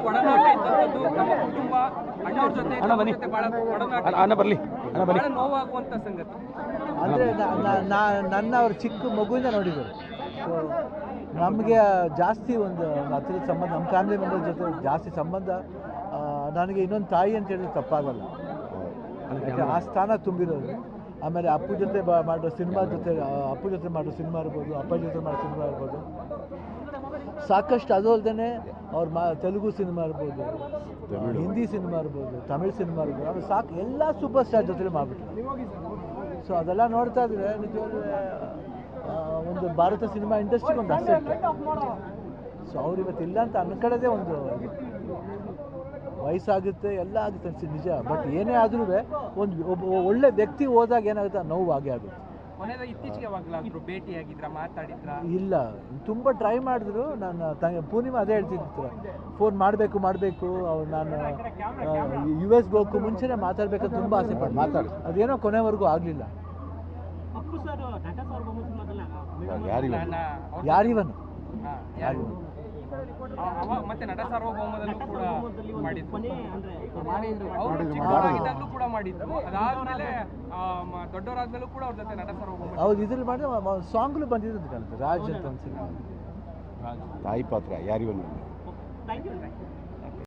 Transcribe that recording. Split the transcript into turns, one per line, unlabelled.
ಒಡನಾಟ ಇದ್ದಂಥದ್ದು, ನಮ್ಮ ಕುಟುಂಬ ಅಣ್ಣವ್ರ ಜೊತೆ ಬಹಳ ನೋವಾಗುವಂತ ಸಂಗತಿ.
ಅಂದರೆ ನನ್ನ ಅವ್ರ ಚಿಕ್ಕ ಮಗುವಿಂದ ನೋಡಿದ್ದಾರೆ. ಸೊ ನಮಗೆ ಜಾಸ್ತಿ ಒಂದು ಹತ್ತಿರದ ಸಂಬಂಧ, ನಮ್ಮ ಫ್ಯಾಮಿಲಿ ಮೆಂಬರ್ ಜೊತೆ ಜಾಸ್ತಿ ಸಂಬಂಧ. ನನಗೆ ಇನ್ನೊಂದು ತಾಯಿ ಅಂತ ಹೇಳಿದ್ರೆ ತಪ್ಪಾಗಲ್ಲ, ಯಾಕೆ ಆ ಸ್ಥಾನ ತುಂಬಿರೋದು. ಆಮೇಲೆ ಅಪ್ಪು ಜೊತೆ ಮಾಡೋ ಸಿನಿಮಾ ಜೊತೆ, ಅಪ್ಪು ಜೊತೆ ಮಾಡೋ ಸಿನಿಮಾ ಇರ್ಬೋದು, ಅಪ್ಪ ಜೊತೆ ಮಾಡೋ ಸಿನಿಮಾ ಇರ್ಬೋದು, ಸಾಕಷ್ಟು. ಅದು ಅಲ್ಲದೆ ಅವ್ರ ತೆಲುಗು ಸಿನಿಮಾ ಇರ್ಬೋದು, ಹಿಂದಿ ಸಿನಿಮಾ ಇರ್ಬೋದು, ತಮಿಳ್ ಸಿನಿಮಾ ಇರ್ಬೋದು, ಆಮೇಲೆ ಸಾಕು ಎಲ್ಲ ಸೂಪರ್ ಸ್ಟಾರ್ ಜೊತೆ ಮಾಡಿಬಿಟ್ರು. ಸೊ ಅದೆಲ್ಲ ನೋಡ್ತಾ ಇದ್ರೆ ನಿಜವಾಗ್ಲೂ ಒಂದು ಭಾರತ ಸಿನಿಮಾ ಇಂಡಸ್ಟ್ರಿಗೆ ಒಂದು ಅಸೆಟ್. ಸೊ ಅವ್ರು ಇವತ್ತು ಇಲ್ಲ ಅಂತ ಅನ್ಕೊಳ್ಳೋದೇ ಒಂದು ವಯಸ್ಸಾಗುತ್ತೆ, ಎಲ್ಲ ಆಗುತ್ತೆ ನಿಜ. ಬಟ್ ಏನೇ ಆದ್ರೂ ಒಂದು ಒಬ್ಬ ಒಳ್ಳೆ ವ್ಯಕ್ತಿ ಹೋದಾಗ ಏನಾಗುತ್ತೆ, ನೋವು ಆಗೇ ಆಗುತ್ತೆ. ಇಲ್ಲ, ತುಂಬ ಟ್ರೈ ಮಾಡಿದ್ರು. ನನ್ನ ಪೂರ್ಣಿಮಾ ಅದೇ ಹೇಳ್ತಿರ್ತಾರೆ, ಫೋನ್ ಮಾಡಬೇಕು ಅವ್ರು. ನಾನು US ಹೋಗೋಕ್ಕೂ ಮುಂಚೆನೇ ಮಾತಾಡ್ಬೇಕಂತ ತುಂಬ ಆಸೆ ಪಟ್ಟು ಅದೇನೋ ಕೊನೆವರೆಗೂ ಆಗಲಿಲ್ಲ. ಯಾರಿವನು
ಮತ್ತೆ ನಟ ಸಾರ್ವಭೌಮದಲ್ಲೂ ಕೂಡ ಮಾಡಿದ್ರು, ಕೂಡ ಮಾಡಿದ್ರು. ಅದಾದ್ಮೇಲೆ ದೊಡ್ಡವರಾದ್ಮೇಲೂ ಕೂಡ ಅವ್ರ ಜೊತೆ ನಟ ಸಾರ್ವಭೌಮ.
ಹೌದು, ಇದ್ರಲ್ಲಿ ಮಾಡಿದ್ರೆ ಸಾಂಗ್ಲು ಬಂದಿದ್ದು ರಾಜ್ ಅಂತ ಅನ್ಸಿಲ್ಲ.
ತಾಯಿ ಪಾತ್ರ ಯಾರಿವನು.